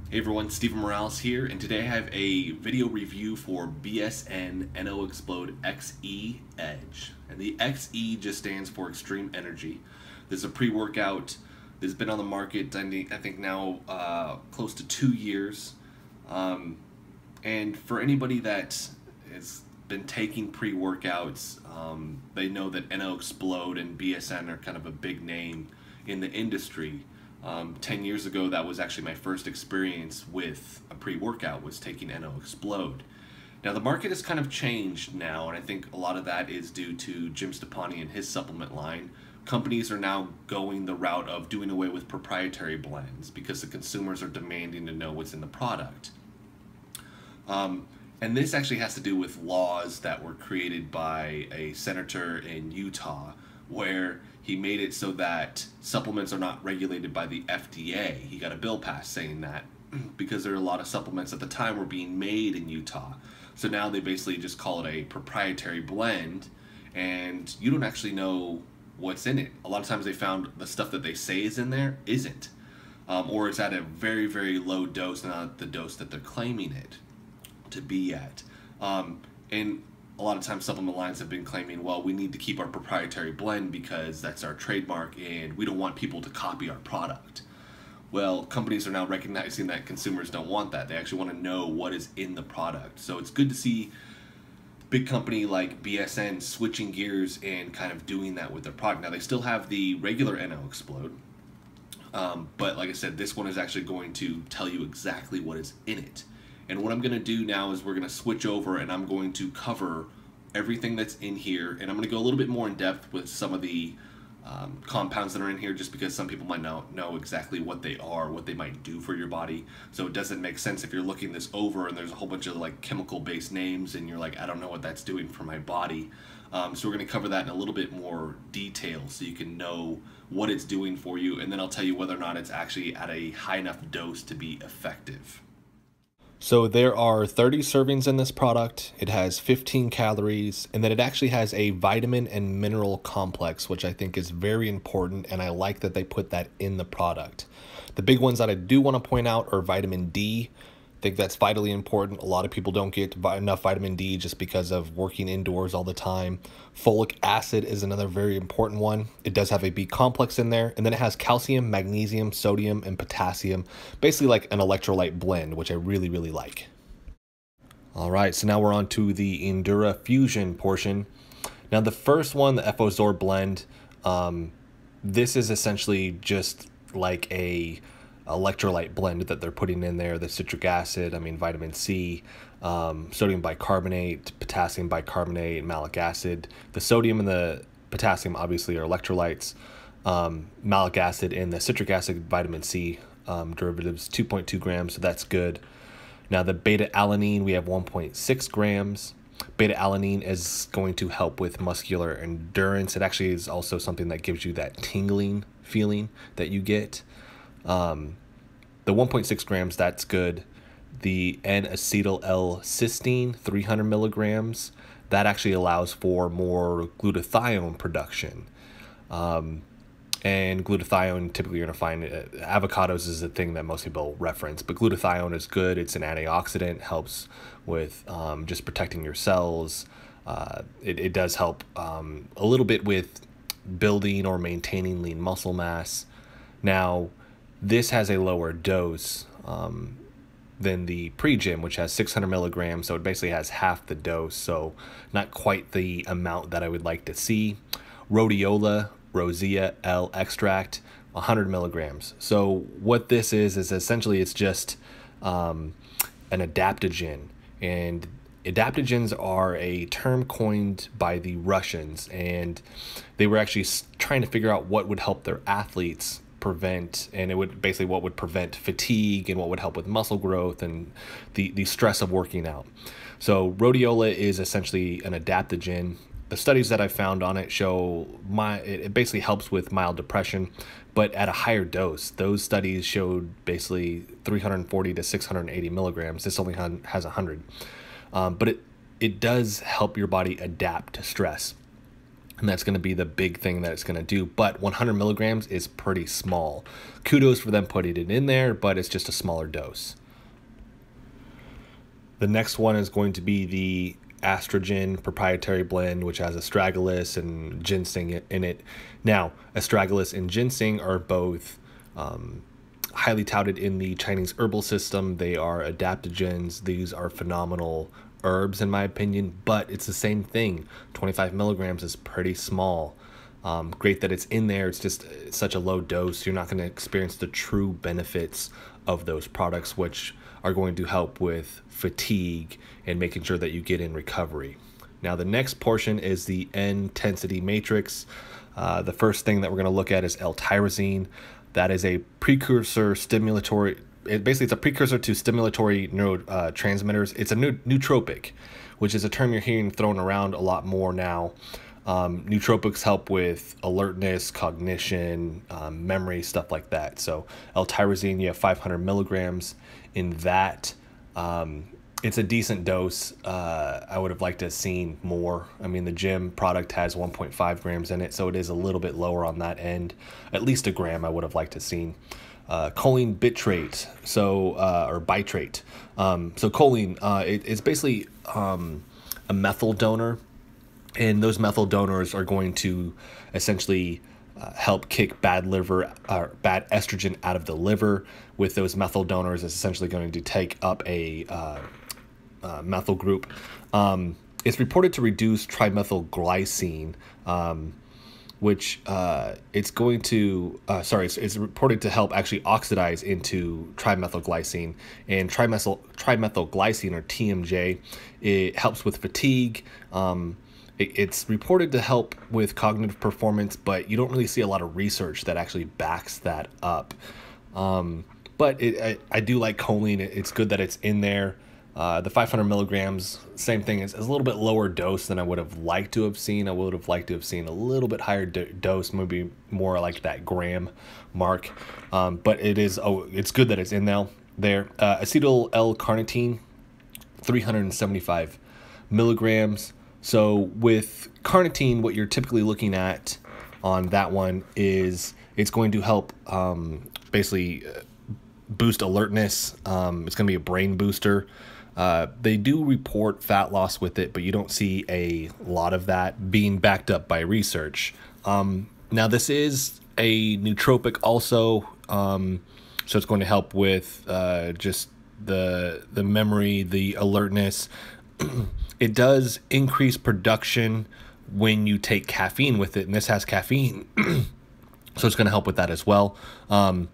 Hey everyone, Stephen Morales here, and today I have a video review for BSN XE Edge. And the XE just stands for Extreme Energy. This is a pre-workout. This has been on the market, I think now close to 2 years. And for anybody that has been taking pre-workouts, they know that NO Explode and BSN are kind of a big name in the industry. 10 years ago, that was actually my first experience with a pre-workout, was taking NO Explode. Now the market has kind of changed now, and I think a lot of that is due to Jim Stepani and his supplement line. Companies are now going the route of doing away with proprietary blends because the consumers are demanding to know what's in the product. And this actually has to do with laws that were created by a senator in Utah, where he made it so that supplements are not regulated by the FDA. He got a bill passed saying that because there are a lot of supplements at the time were being made in Utah. So now they basically just call it a proprietary blend, and you don't actually know what's in it. A lot of times they found the stuff that they say is in there isn't, or it's at a very, very low dose, not the dose that they're claiming it to be at. And a lot of times supplement lines have been claiming, well, we need to keep our proprietary blend because that's our trademark and we don't want people to copy our product. Well, companies are now recognizing that consumers don't want that. They actually want to know what is in the product. So it's good to see big company like BSN switching gears and kind of doing that with their product. Now they still have the regular NO Explode, but like I said, this one is actually going to tell you exactly what is in it. And what I'm going to do now is we're going to switch over and I'm going to cover everything that's in here. And I'm going to go a little bit more in depth with some of the compounds that are in here, just because some people might not know exactly what they are, what they might do for your body. So it doesn't make sense if you're looking this over and there's a whole bunch of like chemical based names and you're like, I don't know what that's doing for my body. So we're going to cover that in a little bit more detail so you can know what it's doing for you. And then I'll tell you whether or not it's actually at a high enough dose to be effective. So there are 30 servings in this product. It has 15 calories, and then it actually has a vitamin and mineral complex, which I think is very important, and I like that they put that in the product. The big ones that I do want to point out are vitamin D. I think that's vitally important. A lot of people don't get enough vitamin D just because of working indoors all the time. Folic acid is another very important one. It does have a B complex in there, and then it has calcium, magnesium, sodium, and potassium. Basically like an electrolyte blend, which I really, really like. All right, so now we're on to the Endura Fusion portion. Now the first one, the FOZOR blend, this is essentially just like a electrolyte blend that they're putting in there. The citric acid, vitamin C, sodium bicarbonate, potassium bicarbonate, malic acid. The sodium and the potassium obviously are electrolytes. Malic acid and the citric acid, vitamin C derivatives, 2.2 grams, so that's good. Now the beta alanine, we have 1.6 grams. Beta alanine is going to help with muscular endurance. It actually is also something that gives you that tingling feeling that you get. The 1.6 grams, that's good. The N-acetyl L-cysteine, 300 milligrams, that actually allows for more glutathione production. And glutathione, typically you're going to find avocados is a thing that most people reference, but glutathione is good. It's an antioxidant, helps with just protecting your cells. It does help a little bit with building or maintaining lean muscle mass. Now, this has a lower dose than the pre-gym, which has 600 milligrams, so it basically has half the dose, so not quite the amount that I would like to see. Rhodiola, Rosea L extract, 100 milligrams. So what this is essentially it's just an adaptogen, and adaptogens are a term coined by the Russians, and they were actually trying to figure out what would help their athletes prevent, and it would basically what would prevent fatigue and what would help with muscle growth and the stress of working out. So rhodiola is essentially an adaptogen. The studies that I found on it show it basically helps with mild depression, but at a higher dose. Those studies showed basically 340 to 680 milligrams. This only has 100, but it does help your body adapt to stress. and that's going to be the big thing that it's going to do. But 100 milligrams is pretty small. Kudos for them putting it in there, but it's just a smaller dose. The next one is going to be the Astrogen proprietary blend, which has astragalus and ginseng in it. Now, astragalus and ginseng are both highly touted in the Chinese herbal system. They are adaptogens. These are phenomenal herbs in my opinion, but it's the same thing. 25 milligrams is pretty small. Great that it's in there. It's just such a low dose. You're not going to experience the true benefits of those products, which are going to help with fatigue and making sure that you get in recovery. Now, the next portion is the N-tensity matrix. The first thing that we're going to look at is L-tyrosine. That is a precursor stimulatory. Basically, it's a precursor to stimulatory neurotransmitters. It's a nootropic, which is a term you're hearing thrown around a lot more now. Nootropics help with alertness, cognition, memory, stuff like that. So L-tyrosine, you have 500 milligrams in that. It's a decent dose. I would have liked to have seen more. I mean, the gym product has 1.5 grams in it, so it is a little bit lower on that end. At least a gram I would have liked to have seen. Choline bitrate, or bitrate. So choline, it's basically a methyl donor, and those methyl donors are going to essentially help kick bad estrogen out of the liver. With those methyl donors, it's essentially going to take up a methyl group. It's reported to reduce trimethylglycine, which it's going to, it's reported to help actually oxidize into trimethylglycine. And trimethylglycine, or TMJ, it helps with fatigue. It's reported to help with cognitive performance, but you don't really see a lot of research that actually backs that up. But I do like choline. It's good that it's in there. The 500 milligrams, same thing, is a little bit lower dose than I would have liked to have seen. I would have liked to have seen a little bit higher dose, maybe more like that gram mark. But it's good that it's in there. Acetyl L-carnitine, 375 milligrams. So with carnitine, what you're typically looking at on that one is it's going to help basically boost alertness. It's going to be a brain booster. They do report fat loss with it, but you don't see a lot of that being backed up by research. Now, this is a nootropic also, so it's going to help with just the memory, the alertness. It does increase production when you take caffeine with it, and this has caffeine, so it's going to help with that as well. And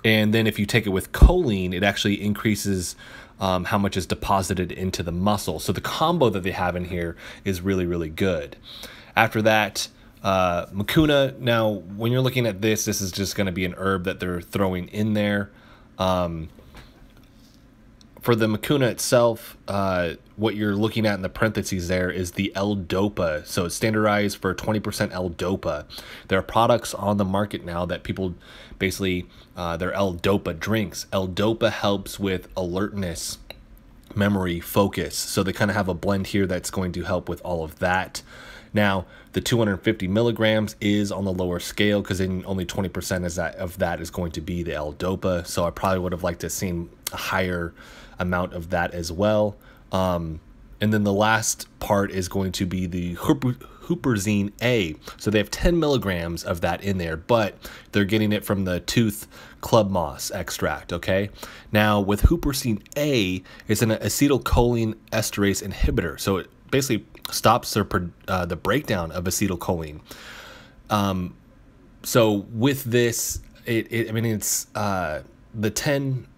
then if you take it with choline, it actually increases how much is deposited into the muscle. So the combo that they have in here is really, really good. After that, mucuna. Now, when you're looking at this is just going to be an herb that they're throwing in there. For the mucuna itself, what you're looking at in the parentheses there is the L-DOPA. So it's standardized for 20% L-DOPA. There are products on the market now that people basically, they're L-DOPA drinks. L-DOPA helps with alertness, memory, focus. So they kind of have a blend here that's going to help with all of that. Now, the 250 milligrams is on the lower scale because then only 20% of that is going to be the L-DOPA. So I probably would have liked to have seen a higher amount of that as well. And then the last part is going to be the huperzine A. So they have 10 milligrams of that in there, but they're getting it from the tooth club moss extract, okay? Now, with huperzine A, it's an acetylcholine esterase inhibitor. So it basically stops the breakdown of acetylcholine. So with this, it's the 10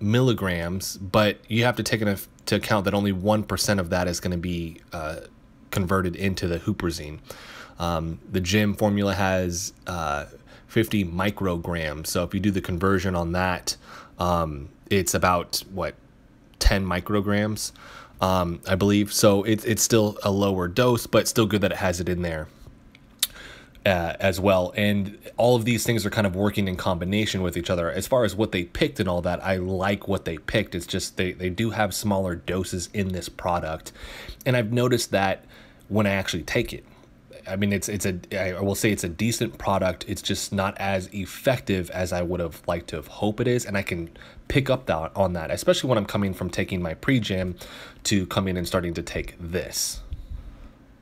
milligrams, but you have to take into account that only 1% of that is going to be converted into the huperzine. The gym formula has 50 micrograms, so if you do the conversion on that, it's about 10 micrograms, I believe. So it's still a lower dose, but still good that it has it in there as well. And all of these things are kind of working in combination with each other. As far as what they picked and all that, I like what they picked. It's just they do have smaller doses in this product, and I've noticed that when I actually take it. I mean, I will say it's a decent product. It's just not as effective as I would have liked to have hoped it is, and I can pick up on that, especially when I'm coming from taking my pre-gym to coming and starting to take this.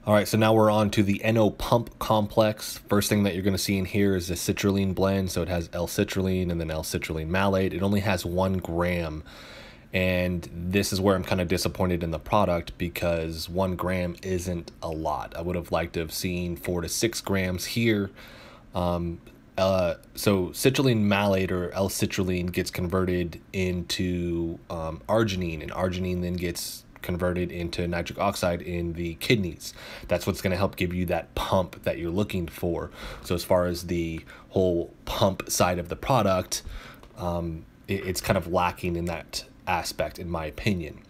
All right, so now we're on to the NO Pump Complex. First thing that you're going to see in here is a citrulline blend. So it has L-citrulline and then L-citrulline malate. It only has 1 gram. And this is where I'm kind of disappointed in the product, because 1 gram isn't a lot. I would have liked to have seen 4 to 6 grams here. So citrulline malate, or L-citrulline, gets converted into arginine, and arginine then gets converted into nitric oxide in the kidneys. That's what's going to help give you that pump that you're looking for. So as far as the whole pump side of the product, it's kind of lacking in that aspect, in my opinion.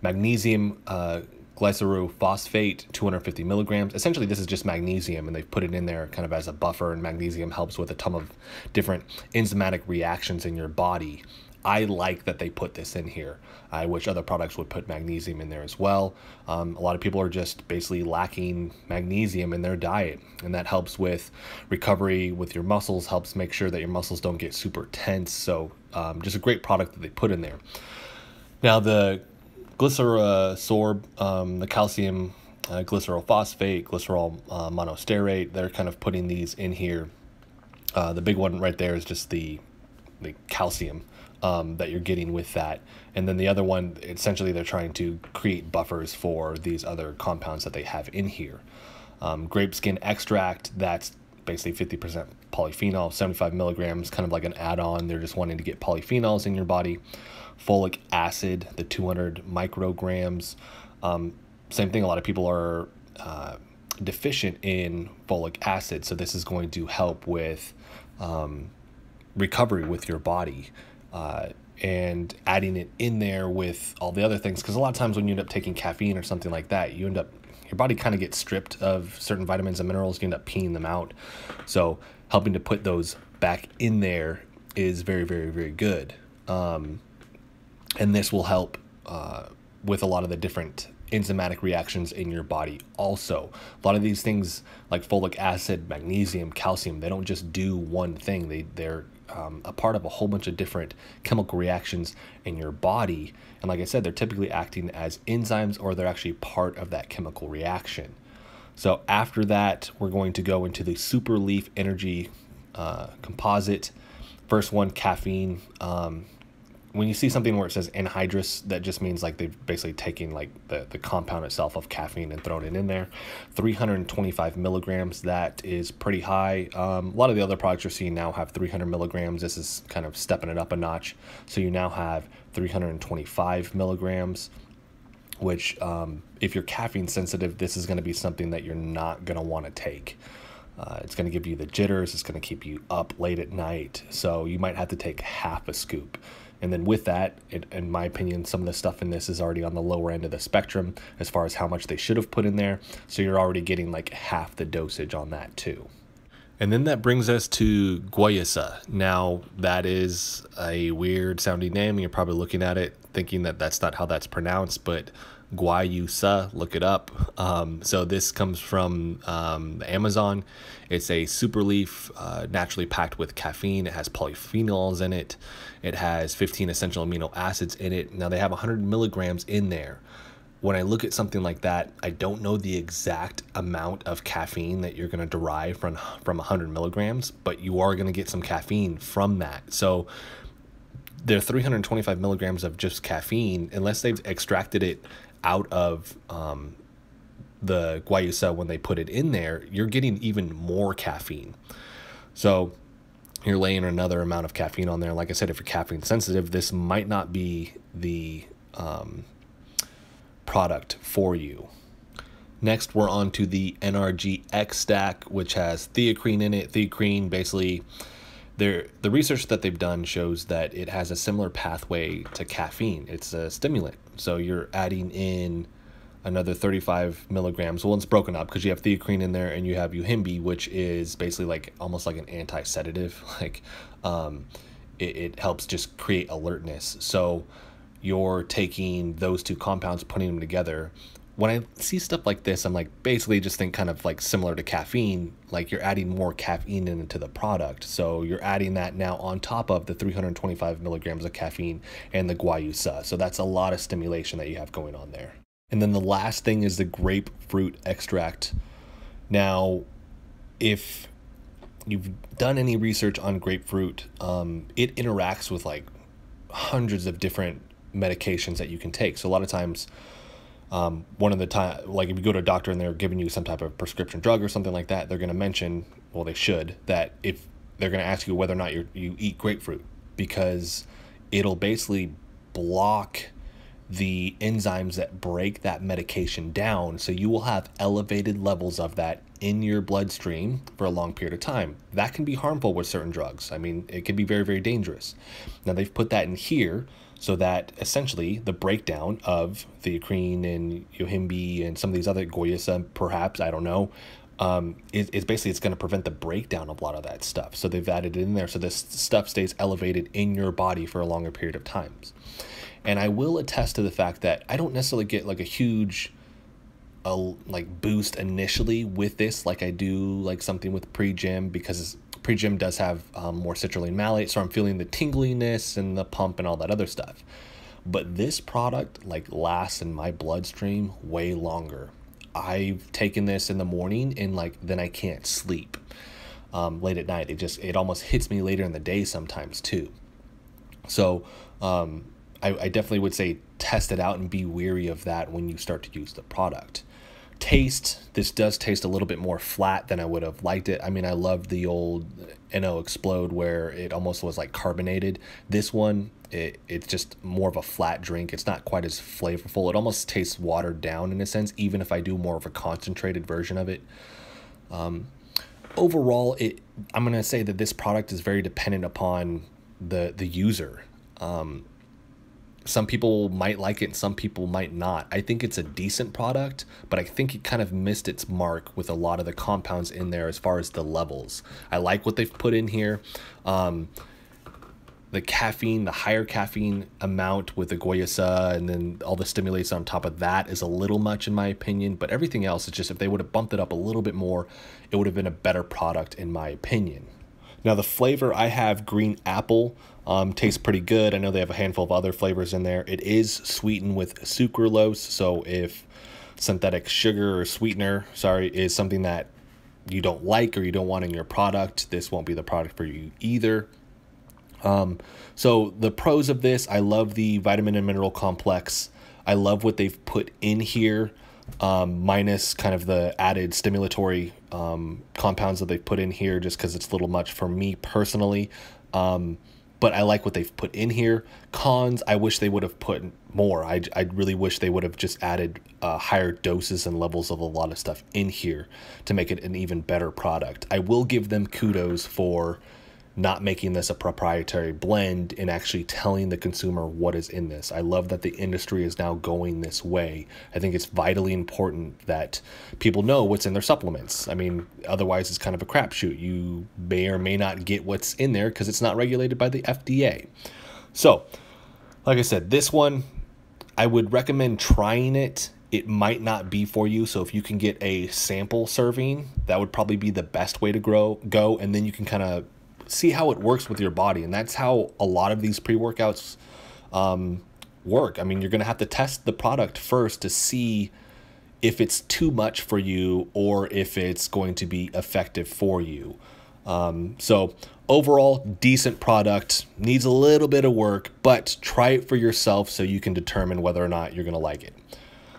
Magnesium glycerophosphate, 250 milligrams. Essentially, this is just magnesium, and they've put it in there kind of as a buffer, and magnesium helps with a ton of different enzymatic reactions in your body. I like that they put this in here. I wish other products would put magnesium in there as well. A lot of people are just basically lacking magnesium in their diet, and that helps with recovery with your muscles, helps make sure that your muscles don't get super tense. So just a great product that they put in there. Now the glycerosorb, the calcium glycerophosphate, glycerol monosterate, they're kind of putting these in here. The big one right there is just the calcium that you're getting with that. And then the other one, essentially they're trying to create buffers for these other compounds that they have in here. Grape skin extract, that's basically 50% polyphenol, 75 milligrams, kind of like an add-on. They're just wanting to get polyphenols in your body. Folic acid, the 200 micrograms. Same thing, a lot of people are deficient in folic acid, so this is going to help with recovery with your body. And adding it in there with all the other things, because a lot of times when you end up taking caffeine or something like that, you end up, your body kind of gets stripped of certain vitamins and minerals. You end up peeing them out. So helping to put those back in there is very, very, very good. And this will help with a lot of the different enzymatic reactions in your body. Also, a lot of these things like folic acid, magnesium, calcium, they don't just do one thing. They're a part of a whole bunch of different chemical reactions in your body. And like I said, they're typically acting as enzymes, or they're actually part of that chemical reaction. So after that, we're going to go into the Super Leaf Energy composite. First one, caffeine. When you see something where it says anhydrous, that just means like they've basically taken like the compound itself of caffeine and thrown it in there. 325 milligrams, that is pretty high. A lot of the other products you're seeing now have 300 milligrams. This is kind of stepping it up a notch. So you now have 325 milligrams, which if you're caffeine sensitive, this is going to be something that you're not going to want to take. It's going to give you the jitters. It's going to keep you up late at night. So you might have to take half a scoop. And then with that, in my opinion, some of the stuff in this is already on the lower end of the spectrum as far as how much they should have put in there. So you're already getting like half the dosage on that too. And then that brings us to guayusa. Now, that is a weird sounding name. You're probably looking at it thinking that that's not how that's pronounced, but guayusa, look it up. So this comes from the Amazon. It's a super leaf, naturally packed with caffeine. It has polyphenols in it. It has 15 essential amino acids in it. Now they have 100 milligrams in there. When I look at something like that, I don't know the exact amount of caffeine that you're going to derive from 100 milligrams, but you are going to get some caffeine from that. So there are 325 milligrams of just caffeine, unless they've extracted it out of the guayusa when they put it in there, you're getting even more caffeine. So you're laying another amount of caffeine on there. Like I said, if you're caffeine sensitive, this might not be the product for you. Next, we're on to the NRG-X stack, which has theacrine in it. Theacrine, basically, the research that they've done shows that it has a similar pathway to caffeine. It's a stimulant. So you're adding in another 35 milligrams. Well, it's broken up because you have theacrine in there and you have Uhimbi, which is basically like almost like an anti-sedative. Like it helps just create alertness. So you're taking those two compounds, putting them together when I see stuff like this, I'm like, basically just think kind of like similar to caffeine, like you're adding more caffeine into the product. So you're adding that now on top of the 325 milligrams of caffeine and the guayusa. So that's a lot of stimulation that you have going on there. And then the last thing is the grapefruit extract. Now, if you've done any research on grapefruit, it interacts with like hundreds of different medications that you can take. So a lot of times, one of the time, like if you go to a doctor and they're giving you some type of prescription drug or something like that, they're going to mention, well, they should, that if they're going to ask you whether or not you eat grapefruit, because it'll basically block the enzymes that break that medication down. So you will have elevated levels of that in your bloodstream for a long period of time. That can be harmful with certain drugs. I mean, it can be very, very dangerous. Now they've put that in here so that essentially the breakdown of theacrine and yohimbe and some of these other guayusa, perhaps, I don't know, is basically it's going to prevent the breakdown of a lot of that stuff. So they've added it in there so this stuff stays elevated in your body for a longer period of times. And I will attest to the fact that I don't necessarily get like a huge like boost initially with this like I do like something with pre-gym, because pre-gym does have more citrulline malate, so I'm feeling the tingliness and the pump and all that other stuff. But this product like lasts in my bloodstream way longer. I've taken this in the morning and like then I can't sleep late at night. It almost hits me later in the day sometimes too. So I definitely would say test it out and be wary of that when you start to use the product. Taste, this does taste a little bit more flat than I would have liked it. I mean, I loved the old NO Explode where it almost was like carbonated. This one, it's just more of a flat drink. It's not quite as flavorful. It almost tastes watered down in a sense, even if I do more of a concentrated version of it. Overall, I'm going to say that this product is very dependent upon the user. Some people might like it and some people might not. I think it's a decent product, but I think it kind of missed its mark with a lot of the compounds in there as far as the levels. I like what they've put in here. The caffeine, the higher caffeine amount with the guayusa and then all the stimulants on top of that is a little much in my opinion, but everything else is just, if they would have bumped it up a little bit more, it would have been a better product in my opinion. Now the flavor, I have green apple. Tastes pretty good. I know they have a handful of other flavors in there. It is sweetened with sucralose, so if synthetic sugar or sweetener, is something that you don't like or you don't want in your product, this won't be the product for you either. So the pros of this, I love the vitamin and mineral complex. I love what they've put in here, minus kind of the added stimulatory compounds that they've put in here, just because it's a little much for me personally. But I like what they've put in here. Cons, I wish they would have put more. I really wish they would have just added higher doses and levels of a lot of stuff in here to make it an even better product. I will give them kudos for not making this a proprietary blend and actually telling the consumer what is in this. I love that the industry is now going this way. I think it's vitally important that people know what's in their supplements. I mean, otherwise it's kind of a crapshoot. You may or may not get what's in there because it's not regulated by the FDA. So, like I said, this one, I would recommend trying it. It might not be for you, so if you can get a sample serving, that would probably be the best way to go, and then you can kind of see how it works with your body. And that's how a lot of these pre-workouts work. I mean, you're going to have to test the product first to see if it's too much for you or if it's going to be effective for you. So overall, decent product, needs a little bit of work, but try it for yourself so you can determine whether or not you're going to like it.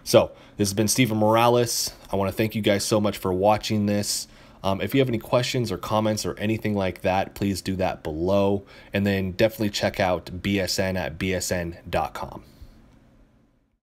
So this has been Steven Morales. I want to thank you guys so much for watching this. If you have any questions or comments or anything like that, please do that below. And then definitely check out BSN at bsn.com.